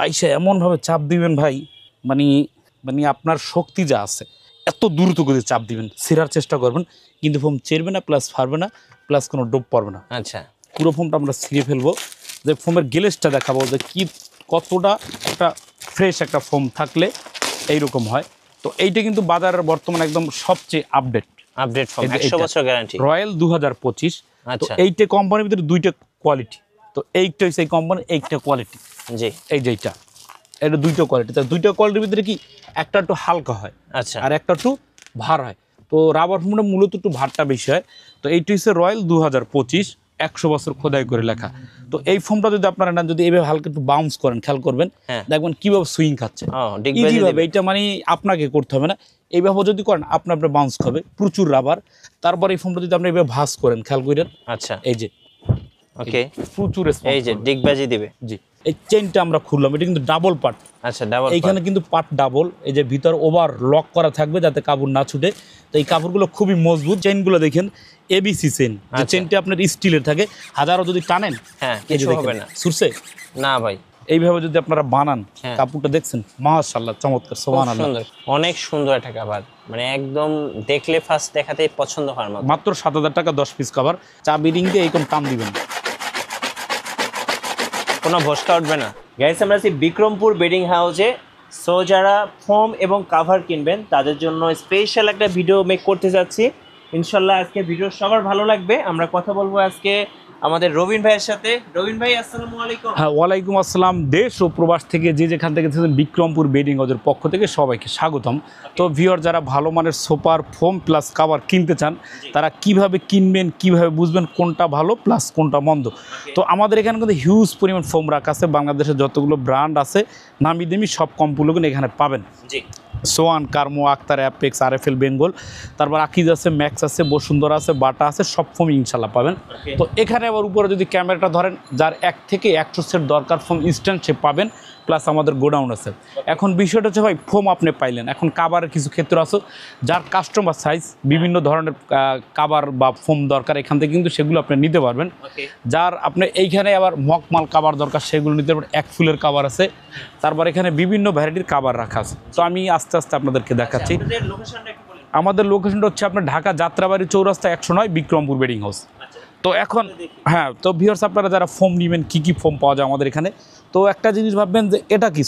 আইসা এমনভাবে চাপ দিবেন ভাই, মানে মানে আপনার শক্তি যা আছে এত দ্রুত গতিতে চাপ দিবেন, ছেঁড়ার চেষ্টা করবেন, কিন্তু ফোম চেরবে না, প্লাস ফারবে না, প্লাস কোনো ডোপ পড়বে না। আচ্ছা, পুরো ফোমটা আমরা ছিঁড়ে ফেলবো, যে ফোমের গ্লেজটা দেখাবো যে কি কতটা একটা ফ্রেশ একটা ফোম থাকলে এইরকম হয়। তো এইটা কিন্তু বাজারের বর্তমানে একদম সবচেয়ে আপডেট ফোম 100 বছর গ্যারান্টি, রয়্যাল 2025। তো আচ্ছা, এইটা কোম্পানির ভিতরে দুইটা কোয়ালিটি, তো এইটা হচ্ছে এই কোম্পানির এইটা কোয়ালিটি, জি, এই যেটা এটা দুইটা কোয়ালিটি। তো দুইটা কোয়ালিটির ভিতরে কি একটা একটু হালকা হয়, আচ্ছা, আর একটা একটু ভার হয়। তো রাবার ফোমটা মূলত একটু ভারটা বেশি হয়। তো এইটা হচ্ছে রয়্যাল 2025, 100 বছর খোদাই করে লেখা। তো এই ফোমটা যদি আপনারা না, যদি এইভাবে হালকা একটু বাউন্স করেন, খেয়াল করবেন, হ্যাঁ, দেখবেন কিভাবে সুইং খাচ্ছে ডিগবাজি ইজিভাবে। দিবে। এইটা মানে আপনাকে করতে হবে না, এইভাবে যদি করেন আপনার বাউন্স খাবে, প্রচুর রাবার। তারপর এই ফোমটা যদি আপনি এইভাবে ভাঁজ করেন, খেয়াল করেন, আচ্ছা, এই যে ওকে, প্রচুর এই যে ডিগবাজি দিবে। জি, এই চেইনটা আমরা খুললাম, এটা কিন্তু ডাবল পার্ট। আচ্ছা, ডাবল এইখানে কিন্তু পার্ট ডাবল, এই যে ভিতর ওভার লক করা থাকবে যাতে কাপড় না ছুটে। তো এই কাপড়গুলো খুবই মজবুত। চেইনগুলো দেখেন এবিসি চেইন, যে চেইনটা আপনার স্টিলের থাকে, হাজারও যদি টানেন হ্যাঁ কিছু হবে না, সুরছে না ভাই। এইভাবে যদি আপনারা বানান, কাপড়টা দেখছেন মাশাআল্লাহ চমৎকার, সুবহানাল্লাহ, সুন্দর, অনেক সুন্দর একটা কভার, মানে একদম দেখলে ফার্স্ট দেখাতেই পছন্দ হওয়ার মতো। মাত্র 7,000 টাকা 10 পিস কভার। চাবি রিং দিয়ে এইরকম টান দিবেন, কোনো ভস্কা উঠবে না। গাইস, আমরা আছি বিক্রমপুর বেডিং হাউসে। সো যারা ফোম এবং কাভার কিনবেন তাদের জন্য স্পেশাল একটা ভিডিও মেক করতে যাচ্ছি। ইনশাল্লাহ আজকে ভিডিও সবার ভালো লাগবে। আমরা কথা বলবো আজকে আমাদের রবিন ভাইয়ের সাথে। রবিন ভাই, আসসালামু আলাইকুম। হ্যাঁ, ওয়ালাইকুম আসসালাম। দেশ ও প্রবাস থেকে যে যেখান থেকে বিক্রমপুর বেডিং হাউসের পক্ষ থেকে সবাইকে স্বাগতম। তো ভিউয়ার, যারা ভালো মানের সোফার ফোম প্লাস কাভার কিনতে চান, তারা কিভাবে কিনবেন, কিভাবে বুঝবেন কোনটা ভালো প্লাস কোনটা মন্দ। তো আমাদের এখানে কিন্তু হিউজ পরিমাণ ফোম রাখা আছে, বাংলাদেশের যতগুলো ব্র্যান্ড আছে নামি দামি সব কম্পগুলো কিন্তু এখানে পাবেন। জি, Schwann, কার্মো, Akter, apex, RFL, Bengal, তারপর আকিজ আছে, ম্যাক্স আছে, বসুন্ধরা আছে, বাটা আছে, সব ফোম ইনশাল্লাহ পাবেন। তো এখানে আবার উপরে যদি ক্যামেরাটা ধরেন, যার 1 থেকে 100 সেট দরকার ফোম ইনস্ট্যান্ট সে পাবেন, প্লাস আমাদের গোডাউন আছে। এখন বিষয়টা হচ্ছে ভাই, ফোম আপনি পাইলেন, এখন কাভারের কিছু ক্ষেত্র আছে যার কাস্টমার সাইজ বিভিন্ন ধরনের কাভার বা ফোম দরকার, এখান থেকে কিন্তু সেগুলো আপনি নিতে পারবেন। যার আপনি এইখানে আবার মকমাল কাভার দরকার, সেগুলো নিতে পারবেন। 1 ফুলের কাভার আছে, তারপর এখানে বিভিন্ন ভ্যারাইটির কাভার রাখা আছে। তো আমি আস্তে আস্তে আপনাদেরকে দেখাচ্ছি। আমাদের লোকেশনটা হচ্ছে আপনার ঢাকা যাত্রাবাড়ি চৌরাস্তা 109, বিক্রমপুর বেডিং হাউস। তো এখন হ্যাঁ, তো ভিউয়ার্স, আপনারা যারা ফোম নেবেন, কী ফোম পাওয়া যায় আমাদের এখানে, তো একটা জিনিস ভাববেন যে এটা কি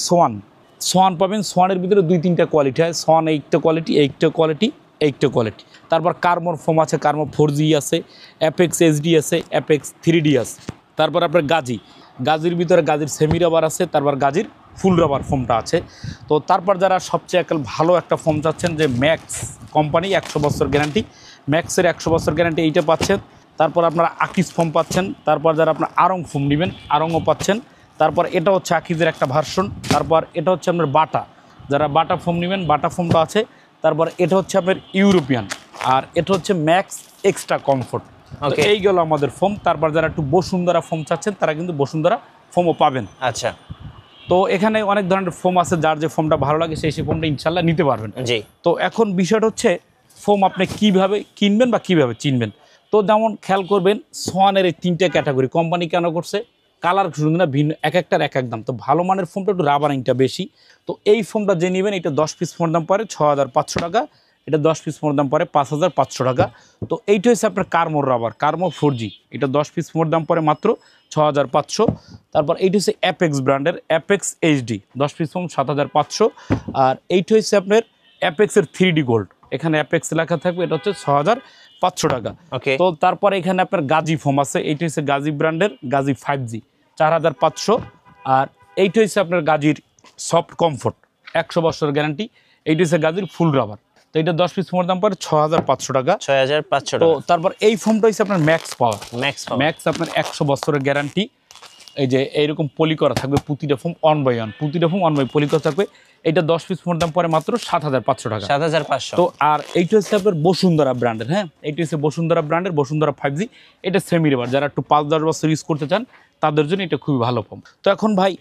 সোয়ান পাবেন। সোয়ানের ভিতরে 2-3টা কোয়ালিটি হয়, সোয়ান 8টা কোয়ালিটি, 8টা কোয়ালিটি, 8টা কোয়ালিটি। তারপর কার্মোর ফোম আছে, কার্মো 4G আছে, অ্যাপেক্স HD আছে, অ্যাপেক্স 3D আছে। তারপর আপনার গাজির ভিতরে গাজির সেমি রাবার আছে, তারপর গাজির ফুল রাবার ফোমটা আছে। তো তারপর যারা সবচেয়ে ভালো একটা ফোম চাচ্ছেন, যে ম্যাক্স কোম্পানি 100 বছর গ্যারান্টি, ম্যাক্সের 100 বছর গ্যারান্টি, এইটা পাচ্ছেন। তারপর আপনারা আকিজ ফোম পাচ্ছেন। তারপর যারা আপনার আরং ফোম নেবেন, আরংও পাচ্ছেন। তারপর এটা হচ্ছে আকিজের একটা ভার্সন। তারপর এটা হচ্ছে আপনার বাটা, যারা বাটা ফোম নেবেন, বাটা ফোমটা আছে। তারপর এটা হচ্ছে আপনার ইউরোপিয়ান, আর এটা হচ্ছে ম্যাক্স এক্সট্রা কমফোর্ট। এই গেল আমাদের ফোম। তারপর যারা একটু বসুন্ধরা ফোম চাচ্ছেন, তারা কিন্তু বসুন্ধরা ফোমও পাবেন। আচ্ছা, তো এখানে অনেক ধরনের ফোম আছে, যার যে ফোমটা ভালো লাগে সেই ফোমটা ইনশাল্লাহ নিতে পারবেন। জি। তো এখন বিষয়টা হচ্ছে ফোম আপনি কিভাবে কিনবেন বা কিভাবে চিনবেন। তো যেমন খেয়াল করবেন, সোয়ানের এই 3টে ক্যাটাগরি কোম্পানি কেন করছে, কালার শুধু না, ভিন্ন, এক একটার এক এক দাম। তো ভালো মানের ফোমটা একটু রাবারিংটা বেশি। তো এই ফোমটা যে নেবেন, এটা 10 পিস ফোনের দাম পড়ে 6,500 টাকা, এটা 10 পিস ফোনের দাম পড়ে 5,500 টাকা। তো এইটা হচ্ছে আপনার কার্মোর রাবার, কার্মো 4G, এটা 10 পিস ফোনের দাম পড়ে মাত্র 6,500। তারপর এইটা হচ্ছে অ্যাপেক্স ব্র্যান্ডের অ্যাপেক্স HD, 10 পিস ফোম 7,500। আর এইটা হচ্ছে আপনার অ্যাপেক্সের 3D গোল্ড, এখানে অ্যাপেক্স লেখা থাকবে, এটা হচ্ছে 6,500 টাকা। তো তারপরে এখানে আপনার গাজী ফোম আছে, এইটা হচ্ছে গাজী ব্র্যান্ডের গাজী 5G, 4,500। আর এইটা হচ্ছে আপনার গাজীর সফট কমফোর্ট, 100 বছর গ্যারান্টি, এইটা হচ্ছে গাজীর ফুল রাবার। তো এটা 10 পিস ফোমের দাম পড়ে 6,500 টাকা। 6,500 তো টাকা। তারপর এই ফোমটা হচ্ছে আপনার ম্যাক্স পাওয়ার, ম্যাক্স আপনার 100 বছরের গ্যারান্টি। এই যে এইরকম পলি করা থাকবে, প্রতিটা ফোম 1 বাই 1, প্রতিটা ফোম 1 বাই পলি করা থাকবে। এটা 10 পিস ফোমের দাম পড়ে মাত্র 7,500 টাকা। 7,500। তো আর এইটা হচ্ছে আপনার বসুন্ধরা ব্র্যান্ডের, হ্যাঁ, এইটা হচ্ছে বসুন্ধরা ব্র্যান্ডের বসুন্ধরা 5G, এটা সেমি রাবার। যারা একটু 5-10 বছর ইউজ করতে চান তাদের জন্য এটা খুবই ভালো ফোম। তো এখন ভাই,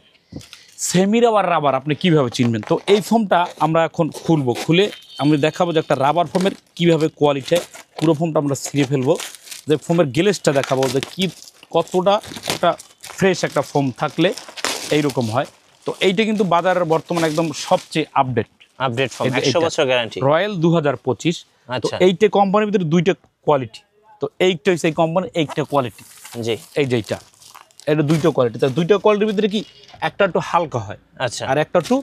সেমি রাবার আপনি কিভাবে চিনবেন? তো এই ফোমটা আমরা এখন খুলবো, খুলে আমি দেখাবো যে একটা রাবার ফোমের কীভাবে কোয়ালিটি। পুরো ফোমটা আমরা ছিঁড়ে ফেলবো, যে ফোমের গ্লেজটা দেখাবো যে কতটা একটা ফ্রেশ একটা ফোম থাকলে এইরকম হয়। তো এইটা কিন্তু বাজারের বর্তমানে একদম সবচেয়ে আপডেট ফোম 100 বছর গ্যারান্টি রয়্যাল 2025। তো আচ্ছা এইটা কোম্পানির ভিতরে দুইটা কোয়ালিটি, তো এইটা হচ্ছে এই কোম্পানির এইটা কোয়ালিটি, জি এই যেটা এটা দুইটা কোয়ালিটি। তো দুইটা কোয়ালিটির ভিতরে কি একটা একটু হালকা হয় আচ্ছা আর একটা একটু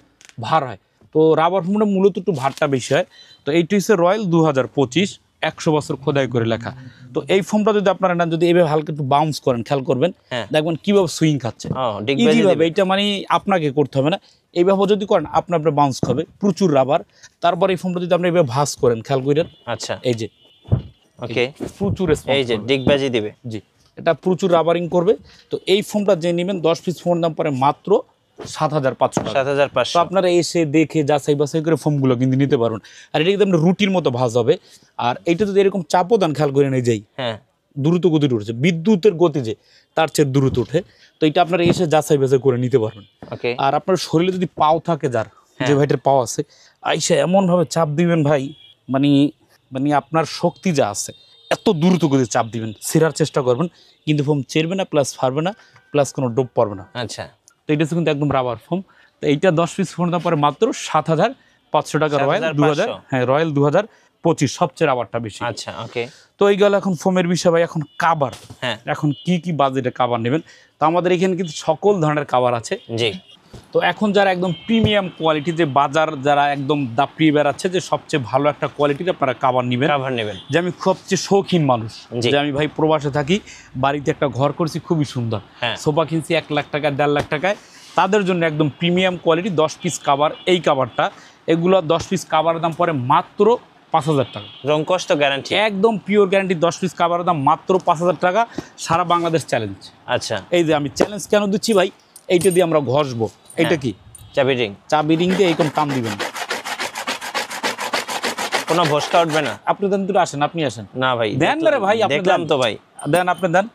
ভার হয়। তো রাবার ফোমটা মূলত একটু ভারটা বেশি হয়। তো এইটা হচ্ছে রয়্যাল 2025, 100 বছর খোদাই করে লেখা। তো এই ফোমটা যদি আপনারা না যদি এইভাবে হালকা একটু বাউন্স করেন, খেয়াল করবেন হ্যাঁ দেখবেন কিভাবে সুইং খাচ্ছে ও ডিগবাজি ইজিভাবে। দিবে এইটা মানে আপনাকে করতে হবে না, এইভাবে যদি করেন আপনার বাউন্স খাবে, প্রচুর রাবার। তারপর এই ফোমটা যদি আপনি এইভাবে ভাঁজ করেন, খেয়াল করেন আচ্ছা এই যে ওকে প্রচুর এই যে ডিগবাজি দিবে জি, এটা প্রচুর রাবারিং করবে। তো এই ফোমটা যে নেবেন 10 পিস ফোমের দাম পরে মাত্র 7,500 টাকা। তো 7500 আপনারা এসে দেখে যাচাই বাছাই করে ফোমগুলো কিন্তু নিতে পারবেন। আর এটা কিন্তু আপনার রুটির মতো ভাঁজ হবে। আর এইটা যদি এরকম চাপও দেন, খেয়াল করে নিয়ে যাই হ্যাঁ দ্রুত গতিতে উঠছে, বিদ্যুতের গতি যে তার চেয়ে দ্রুত উঠে। তো এটা আপনারা এসে যাচাই বাছাই করে নিতে পারবেন। ওকে আর আপনার শরীরে যদি পাও থাকে, যার যে ভাইটার পাও আছে, আইসা এমনভাবে চাপ দিবেন ভাই, মানে মানে আপনার শক্তি যা আছে এত দ্রুত গতিতে চাপ দিবেন, ছেঁড়ার চেষ্টা করবেন, কিন্তু ফোম ছেড়বে না, প্লাস ফারবে না, প্লাস কোনো ডোপ পড়বে না। আচ্ছা তো এটা হচ্ছে কিন্তু একদম রাবার ফোম। তো এইটা 10 পিস ফোন দাম পরে মাত্র 7,500 টাকা। রয়্যাল 2000, হ্যাঁ রয়্যাল 2025 সবচেয়ে রাবারটা বেশি। আচ্ছা ওকে তো এই গেল এখন ফোমের বিষয় ভাই। এখন কাবার, হ্যাঁ এখন কি কি বাজেটে কাবার নেবেন? তো আমাদের এখানে কিন্তু সকল ধরনের কাবার আছে। জি তো এখন যারা একদম প্রিমিয়াম কোয়ালিটি, যে বাজার যারা একদম দাপিয়ে বেড়াচ্ছে যে সবচেয়ে ভালো একটা কোয়ালিটির আপনারা কাবার নেবেন, কভার নেবেন, যে আমি সবচেয়ে শৌখিন মানুষ, জি। যে আমি ভাই প্রবাসে থাকি, বাড়িতে একটা ঘর করছি খুবই সুন্দর, হ্যাঁ সোফা কিনছি 1 লাখ টাকা 1.5 লাখ টাকায়, তাদের জন্য একদম প্রিমিয়াম কোয়ালিটি 10 পিস কাবার। এই কাবারটা এগুলো 10 পিস কাবারের দাম পড়ে মাত্র 5,000 টাকা। রং কষ্ট গ্যারান্টি একদম পিওর গ্যারান্টি। 10 পিস কাবারের দাম মাত্র 5,000 টাকা। সারা বাংলাদেশ চ্যালেঞ্জ। আচ্ছা এই যে আমি চ্যালেঞ্জ কেন দিচ্ছি ভাই, এইটা দিয়ে আমরা ঘষবো। এইটা কি চাবি রিং, চাবি রিং দিয়ে এইরকম টান দিবেন, কোনো ভস্কা উঠবে না। আপনি দেন, দুটো আসেন, আপনি আসেন। না ভাই দেন না রে ভাই, আপনি দেখলাম দেন। তো ভাই, দেন, আপনি দেন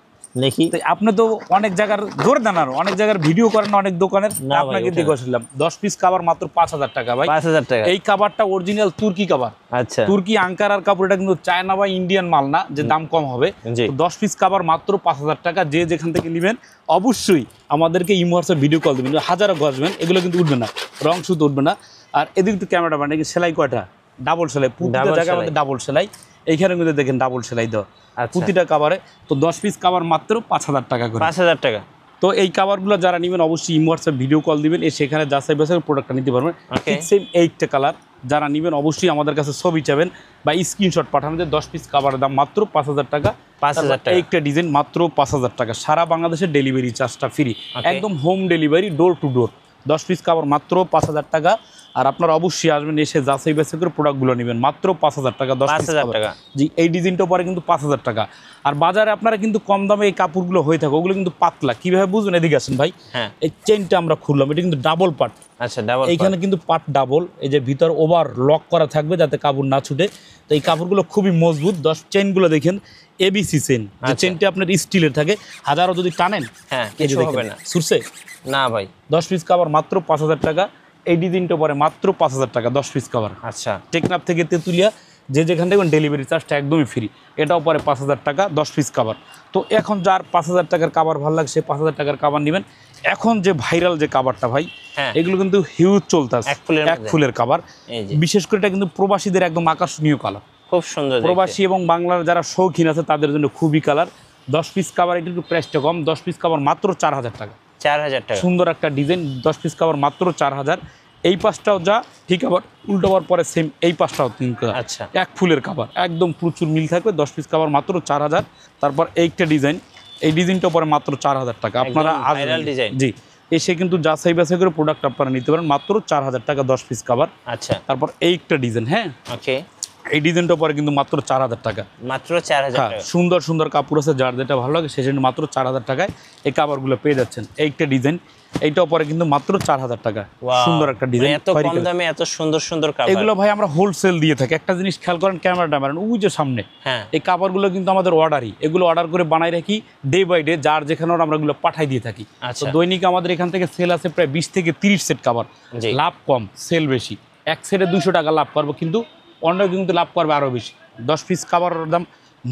দেখি তো। আপনি তো অনেক জায়গার জোর দেন, আর অনেক জায়গার ভিডিও করেন না অনেক দোকানের, না ভাই, আপনাকে ওঠে দিয়ে না। ঘষলাম। 10 পিস কাবার মাত্র 5,000 টাকা ভাই। 5000 টাকা এই কাবারটা অরিজিনাল তুর্কি কাবার, আচ্ছা তুর্কি আঙ্কারার কাপড়। এটা কিন্তু চায়না বা ইন্ডিয়ান মাল না যে দাম কম হবে। জি 10 পিস কাবার মাত্র 5,000 টাকা। যে যেখান থেকে নেবেন অবশ্যই আমাদেরকে ইমো হোয়াটসঅ্যাপ ভিডিও কল দেবেন। হাজারো ঘষবেন, এগুলো কিন্তু উঠবে না, রং সুতো উঠবে না। আর এদিকে একটু ক্যামেরা বান, সেলাই কয়টা ডাবল সেলাই, প্রতিটা Double জায়গায় সেলাই। আমাদের ডাবল সেলাই। এইখানে কিন্তু দেখেন ডাবল সেলাই দেওয়া আচ্ছা প্রতিটা কাবারে। তো 10 পিস কাবার মাত্র 5,000 টাকা করে। 5000 টাকা তো এই কাভারগুলো যারা নেবেন অবশ্যই ইমো হোয়াটসঅ্যাপ ভিডিও কল দিবেন, সেখানে যাচাই বাছাই প্রোডাক্টটা নিতে পারবেন। ওকে ঠিক সেম 8টা কালার যারা নেবেন অবশ্যই আমাদের কাছে ছবি চাবেন বা স্ক্রিনশট পাঠাবেন যে 10 পিস কাভারের দাম মাত্র 5,000 টাকা। 5000 টাকা একটা ডিজাইন মাত্র 5,000 টাকা। সারা বাংলাদেশের ডেলিভারি চার্জটা ফ্রি, Okay. একদম home delivery, door to door. 10 piece cover মাত্র 5,000 টাকা। আর আপনারা অবশ্যই আসবেন, এসে যাচাই বাছাই করে প্রোডাক্টগুলো নেবেন মাত্র 5,000 টাকা। 10 পিস 5000 টাকা জি, এই ডিজাইনটা পরে কিন্তু 5,000 টাকা। আর বাজারে আপনারা কিন্তু কম দামে এই কাপড়গুলো হয়ে থাকে, ওগুলো কিন্তু পাতলা। কিভাবে বুঝবেন? এদিকে আসেন ভাই। হ্যাঁ এই চেইনটা আমরা খুললাম, এটা কিন্তু ডাবল পার্ট। আচ্ছা ডাবল এইখানে কিন্তু পার্ট ডাবল, এই যে ভিতর ওভার লক করা থাকবে যাতে কাপড় না ছুটে। তো এই কাপড়গুলো খুবই মজবুত। 10 চেইনগুলো দেখেন এবিসি চেইন, যে আচ্ছা। চেইনটা আপনার স্টিলের থাকে, হাজারো যদি টানেন হ্যাঁ এই যে কিছু হবে দেখেন না সুরছে। না ভাই 10 পিস কাভার মাত্র 5,000 টাকা। এই ডিজাইনটা পরে মাত্র 5,000 টাকা 10 পিস কাভার। আচ্ছা টেকনাফ থেকে তেঁতুলিয়া যে যেখান থেকে ডেলিভারি চার্জটা একদমই ফ্রি। এটাও পরে 5,000 টাকা 10 পিস কাভার। তো এখন যার 5,000 টাকার কাভার ভালো লাগে সে 5,000 টাকার কাভার নেবেন। এখন যে ভাইরাল যে কাভারটা ভাই, হ্যাঁ এগুলো কিন্তু হিউজ চলতেছে, এক ফুলের এক মধ্যে। ফুলের কাভার। এই যে বিশেষ করে এটা কিন্তু প্রবাসীদের একদম আকর্ষণীয় কালার। খুব সুন্দর দেখতে। প্রবাসী এবং বাংলার যারা শৌখিন আছে তাদের জন্য খুবই কালার। 10 পিস কাভার, এটা একটু প্রাইসটা কম। 10 পিস কাভার মাত্র 4,000 টাকা। 4000 টাকা সুন্দর একটা ডিজাইন। 10 পিস কাভার মাত্র 4,000। এই পাশটাও যা ঠিক, আবার উল্টো হওয়ার পরে সেম এই পাশটাও 3,000। আচ্ছা এক ফুলের কাভার, একদম প্রচুর মিল থাকবে। 10 পিস কাভার মাত্র 4,000। তারপর এইটা ডিজাইন, এই ডিজাইনটা পরে মাত্র 4,000 টাকা। আপনারা একদম viral design। জি, এসে কিন্তু যাচাই বাছাই করে প্রোডাক্ট আপনারা নিতে পারেন মাত্র 4,000 টাকা 10 পিস কাভার। আচ্ছা তারপর এইটা ডিজাইন, হ্যাঁ ওকে এই ডিজাইনটা পরে কিন্তু মাত্র 4,000 টাকা। মাত্র 4000 হ্যাঁ, টাকা সুন্দর সুন্দর কাপড় আছে, যার যেটা ভালো লাগে সেজন্য মাত্র 4,000 টাকায় এই কাপড়গুলো পেয়ে যাচ্ছেন। এইটা ডিজাইন, এইটাও পরে কিন্তু মাত্র 4,000 টাকা। Wow, সুন্দর একটা ডিজাইন। মানে এত কম দামে এত সুন্দর সুন্দর কাপড়। এগুলো ভাই আমরা হোলসেল দিয়ে থাকি। একটা জিনিস খেয়াল করেন, ক্যামেরাটা মারেন ওই যে সামনে, হ্যাঁ এই কাপড়গুলো কিন্তু আমাদের অর্ডারই। এগুলো অর্ডার করে বানাই রাখি ডে বাই ডে, যার যেখানে আমরা এগুলো পাঠাই দিয়ে থাকি। তো আচ্ছা দৈনিক আমাদের এখান থেকে সেল আছে প্রায় 20 থেকে 30 সেট কাপড়। জি লাভ কম, সেল বেশি। এক সেটে 200 টাকা লাভ করবো, কিন্তু অন্য কিন্তু লাভ করবে আরও বেশি। 10 পিস কাপড়ের দাম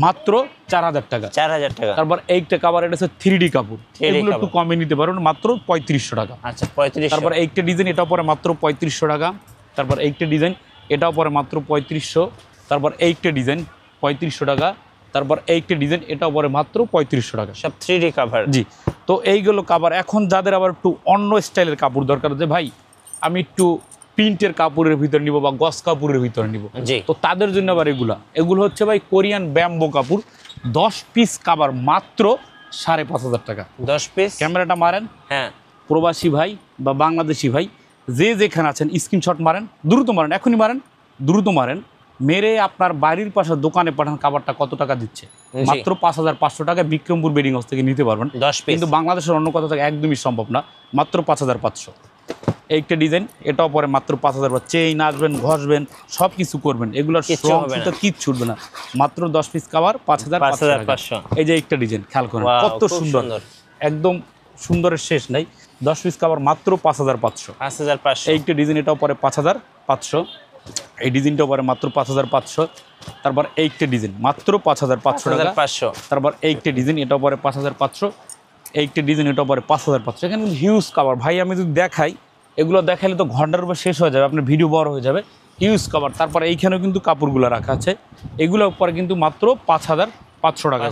মাত্র 4000 টাকা। 4000 টাকা। তারপর এইটা কাভার, এটা হচ্ছে 3D কাপড়, এগুলো একটু কমে নিতে পারবেন, মাত্র 3500 টাকা। আচ্ছা 3500। তারপর এইটা ডিজাইন, এটাও পরে মাত্র 3500 টাকা। তারপর এইটা ডিজাইন, এটাও পরে মাত্র 3500। তারপর এইটা ডিজাইন 3500 টাকা। তারপর এইটা ডিজাইন, এটাও পরে মাত্র 3500 টাকা। সব 3D কাভার। জি, তো এইগুলো কাভার। এখন যাদের আবার একটু অন্য স্টাইলের কাপড় দরকার, যে ভাই আমি একটু প্রিন্টের কাপড়ের ভিতরে নিব বা গস কাপড়ের ভিতরে নিব, জি, তো তাদের জন্য আবার এগুলো হচ্ছে ভাই কোরিয়ান ব্যাম্বো কাপড়, 10 পিস কাভার মাত্র 5500 টাকা। 10 পিস। ক্যামেরাটা মারেন, হ্যাঁ, প্রবাসী ভাই বা বাংলাদেশি ভাই যে যেখানে আছেন স্ক্রিনশট মারেন, দ্রুত মারেন, এখনই মারেন, দ্রুত মারেন, মেরে আপনার বাড়ির পাশে দোকানে পাঠান। কাভারটা কত টাকা দিচ্ছে? মাত্র 5500 টাকা। বিক্রমপুর বেডিং হাউস থেকে নিতে পারবেন। 10 পিস। কিন্তু বাংলাদেশের অন্য কথা থেকে একদমই সম্ভব না, মাত্র 5500। এইটা ডিজাইন, এটাও পরে মাত্র 5000। চেইন আসবেন, ঘষবেন, সব কিছু করবেন, এগুলোর কিচ্ছু উঠবে না। মাত্র 10 পিস কাভার 5500। এই যে একটা ডিজাইন খেয়াল করেন, কত সুন্দর, একদম সুন্দরের শেষ নাই। 10 পিস কাভার মাত্র 5500। এইটা ডিজাইন, এটাও পরে 5500। এই ডিজাইনটাও পরে মাত্র 5500। তারপর এইটা ডিজাইন মাত্র 5500 টাকা। তারপর এইটা ডিজাইন, এটাও পরে 5500। এইটা ডিজাইন, এটাও পরে 5500। এখানে কিন্তু হিউজ কাভার ভাই, আমি যদি দেখাই, এগুলো দেখাইলে তো ঘন্টার উপর শেষ হয়ে যাবে, আপনার ভিডিও বড় হয়ে যাবে। Huge cover. তারপর এইখানেও কিন্তু কাপড়গুলো রাখা আছে, এগুলো পরে কিন্তু মাত্র 5500 টাকা।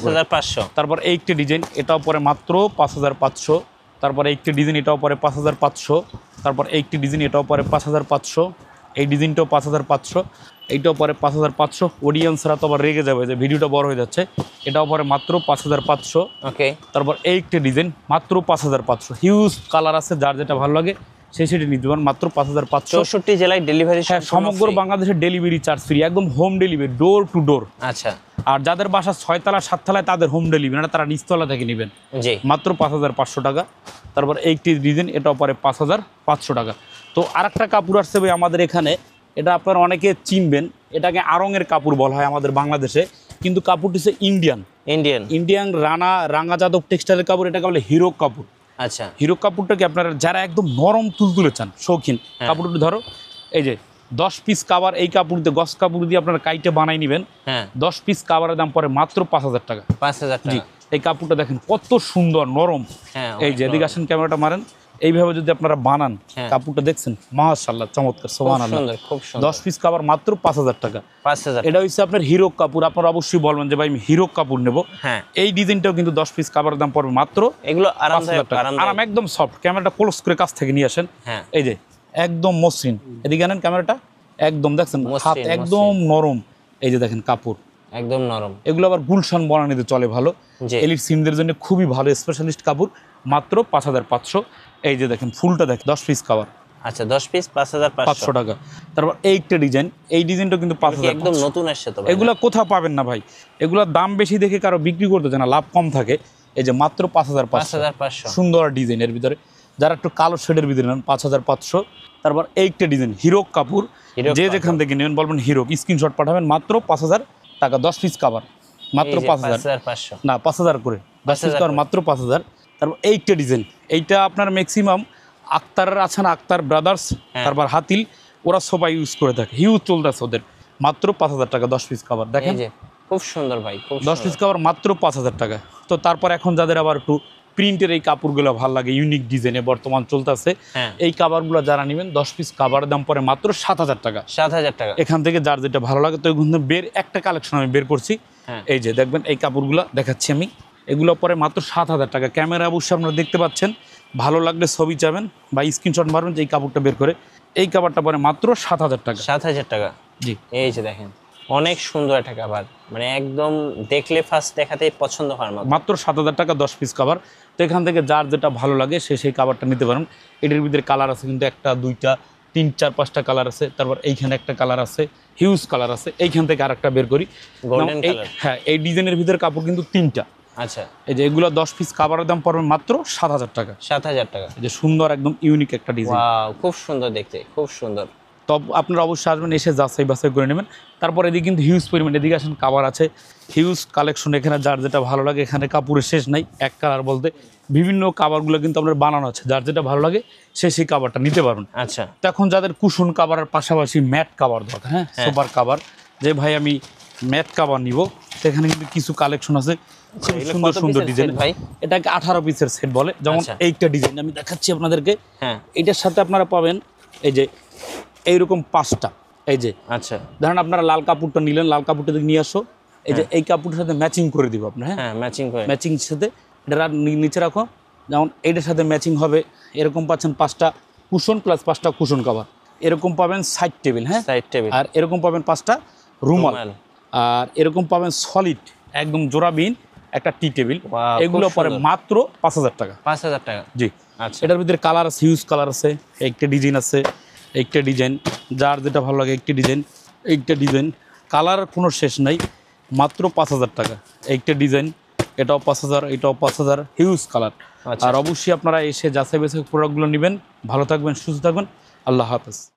তারপর এইটা ডিজাইন, এটাও পরে মাত্র 5500। তারপর এইটা ডিজাইন, এটাও পরে 5500। তারপর এইটা ডিজাইন, এটাও পরে 5500। এই ডিজাইনটাও 5500। এইটাও পরে 5500। অডিয়েন্সরা তো আবার রেগে যাবে যে ভিডিওটা বড় হয়ে যাচ্ছে। এটাও পরে মাত্র 5500। ওকে। তারপর এইটা ডিজাইন মাত্র 5500। হিউজ কালার আছে, যার যেটা ভালো লাগে সেটি নিতে পারেন, মাত্র 5500। 64 জেলায় ডেলিভারি। হ্যাঁ, সমগ্র বাংলাদেশের ডেলিভারি চার্জ ফ্রি, একদম হোম ডেলিভারি, ডোর টু ডোর। আচ্ছা। আর যাদের বাসা 6 তলা 7 তলায়, তাদের হোম ডেলিভারি না, তারা নিচতলা থেকে নেবেন। জি, মাত্র 5500 টাকা। তারপর এইটি ডিজাইন, এটাও পরে 5500 টাকা। তো আরেকটা কাপড় আসছে ভাই আমাদের এখানে, এটা আপনারা অনেকে চিনবেন, এটাকে আড়ংয়ের কাপড় বলা হয় আমাদের বাংলাদেশে, কিন্তু কাপড়টি হচ্ছে ইন্ডিয়ান রাঙা যাদব টেক্সটাইলের কাপড়। এটাকে বলে হিরো কাপড়। আচ্ছা, হিরো কাপড়টাকে আপনারা যারা একদম নরম তুলতুলে চান, শৌখিন, কাপড়টা ধরো, এই যে 10 পিস কাভার, এই কাপড় দিয়ে, গস কাপড় দিয়ে আপনারা কাইটে বানাই নেবেন। 10 পিস কাভারের দাম পরে মাত্র 5000 টাকা। 5000 টাকা। জি, এই কাপড়টা দেখেন কত সুন্দর নরম। এই যে এদিকে আসেন, ক্যামেরাটা মারেন, এইভাবে যদি আপনারা বানান, কাপড়টা দেখছেন, মাশাআল্লাহ, চমৎকার, সুবহানাল্লাহ। 10 পিস কাভার মাত্র 5000 টাকা। এটা হচ্ছে আপনার হিরো কাপড়। আপনারা অবশ্যই বলবেন যে ভাই আমি হিরো কাপড় নেব। এই ডিজাইনটাও কিন্তু 10 পিস কাভারের দাম পড়বে মাত্র, এগুলো আরামদায়ক, আরাম, একদম সফট। ক্যামেরাটা ক্লোজ করে কাছ থেকে নিয়ে আসেন। এই যে একদম মসৃণ, এদিকে আনেন ক্যামেরাটা, একদম দেখছেন হাত একদম নরম। এই যে দেখেন কাপড় একদম নরম। এগুলো আবার গুলশান বনানিতে চলে ভালো, এলিট সিমদের জন্য খুবই ভালো স্পেশালিস্ট কাপড়, মাত্র 5500। এই যে দেখেন ফুলটা দেখেন, 10 পিস কাভার। আচ্ছা, 10 পিস 5500 টাকা। তারপর এইটা ডিজাইন, এই ডিজাইনটা কিন্তু 5000, একদম নতুন আসছে তো। এগুলো কোথাও পাবেন না ভাই, এগুলোর দাম বেশি দেখে কারো বিক্রি করতে চায় না, লাভ কম থাকে। এই যে মাত্র 5500। সুন্দর ডিজাইনের ভিতরে, যারা একটু কালো শেডের ভিতরে নেন, 5500। তারপর এইটা ডিজাইন হিরো কাপড়, যে যেখান থেকে নেবেন বলবেন হিরো, স্ক্রিনশট পাঠাবেন, মাত্র 5000 টাকা। 10 পিস কাভার মাত্র 5000 না, 5000 করে 10 পিস কাভার মাত্র 5000। তারপর এইটা ডিজাইন, এইটা আপনার ম্যাক্সিমাম আক্তারের আছে না, আক্তার ব্রাদার্স, তারপর হাতিল, ওরা সবাই ইউজ করে থাকে, হিউজ চলতেছে ওদের। মাত্র 5000 টাকা 10 পিস কাভার। দেখেন খুব সুন্দর ভাই, খুব 10 পিস কাভার মাত্র 5000 টাকা। তো তারপর এখন যাদের আবার একটু প্রিন্টের এই কাপড়গুলো ভালো লাগে, ইউনিক ডিজাইনে বর্তমান চলতেছে, এই কাভারগুলো যারা নেবেন, 10 পিস কাভারের দাম পরে মাত্র 7000 টাকা। 7000 টাকা। এখান থেকে যার যেটা ভালো লাগে, তো এখান থেকে একটা কালেকশন আমি বের করছি। এই যে দেখবেন এই কাপড়গুলো দেখাচ্ছি আমি, এগুলো পরে মাত্র 7000 টাকা। ক্যামেরা অবশ্যই আপনারা দেখতে পাচ্ছেন, ভালো লাগলে ছবি চাবেন বা স্ক্রিনশট মারবেন যে এই কাপড়টা বের করে। এই কাপড়টা পরে মাত্র 7000 টাকা। 7000 টাকা। জি, এই যে দেখেন অনেক সুন্দর একটা কাভার, মানে একদম দেখলে ফার্স্ট দেখাতেই পছন্দ হওয়ার মতো। মাত্র 7000 টাকা 10 পিস কাভার। তো এখান থেকে যার যেটা ভালো লাগে সে সেই কাভারটা নিতে পারেন। এটার ভিতরে কালার আছে কিন্তু 1টা 2টা 3 4 5টা কালার আছে। তারপর এইখানে একটা কালার আছে, হিউজ কালার আছে। এইখান থেকে আরেকটা বের করি, গোল্ডেন কালার। হ্যাঁ, এই ডিজাইনের ভিতরে কাপড় কিন্তু 3টা। আচ্ছা, এই যে এগুলো 10 পিস কাভারের দাম পড়বে মাত্র 7000 টাকা। 7000 টাকা। এই যে সুন্দর একদম ইউনিক একটা ডিজাইন, ওয়াও, খুব সুন্দর দেখতে, খুব সুন্দর। তো আপনারা অবশ্যই আসবেন, এসে যাচাই বাছাই করে নেবেন। তারপর এদিকে কিন্তু হিউজ পরিমাণ, এদিকে আসেন কাভার আছে, হিউজ কালেকশন। এখানে যার যেটা ভালো লাগে, এখানে কাপড়ের শেষ নাই, এক কালার বলতে বিভিন্ন কাভারগুলো কিন্তু আপনার বানানো আছে, যার যেটা ভালো লাগে সে সেই কাভারটা নিতে পারবেন। আচ্ছা, তো এখন যাদের কুশন কাভারের পাশাপাশি ম্যাট কাভার দরকার, হ্যাঁ, সুপার কাভার, যে ভাই আমি ম্যাট কাভার নিব, সেখানে কিন্তু কিছু কালেকশন আছে খুব এগুলো সুন্দর কত সুন্দর piece-এর ডিজাইন set ভাই? এটাকে 18 পিসের সেট বলে। যেমন আচ্ছা। এইটা ডিজাইন আমি দেখাচ্ছি আপনাদেরকে, হ্যাঁ এটার সাথে আপনারা পাবেন এই যে এইরকম 5টা, এই যে আচ্ছা ধরেন আপনারা লাল কাপড়টা নিলেন, লাল কাপড়টা দিকে নিয়ে আসো, এই যে এই কাপড়ের সাথে ম্যাচিং করে দিব আপনার, হ্যাঁ হ্যাঁ ম্যাচিং করে ম্যাচিং সাথে এটা নিচে রাখো, যেমন এইটার সাথে ম্যাচিং হবে। এরকম পাচ্ছেন 5টা কুশন প্লাস 5টা কুশন কভার, এরকম পাবেন সাইড টেবিল, হ্যাঁ সাইড টেবিল আর এরকম পাবেন 5টা রুমাল, আর এরকম পাবেন সলিড একদম জোড়াবিহীন একটা টি টেবিল। Wow, এগুলো খুব পরে সুন্দর। মাত্র 5000 টাকা। 5000 টাকা জি আচ্ছা এটার ভিতরে কালার আছে, হিউজ কালার আছে, একটা ডিজাইন আছে, একটা ডিজাইন যার যেটা ভালো লাগে, একটা ডিজাইন কালার কোনো শেষ নাই, মাত্র 5000 টাকা একটা ডিজাইন। এটাও 5000, এটাও 5000, হিউজ কালার। আচ্ছা। আর অবশ্যই আপনারা এসে যাচাই বাছাই প্রোডাক্টগুলো নেবেন। ভালো থাকবেন, সুস্থ থাকবেন, আল্লাহ হাফেজ।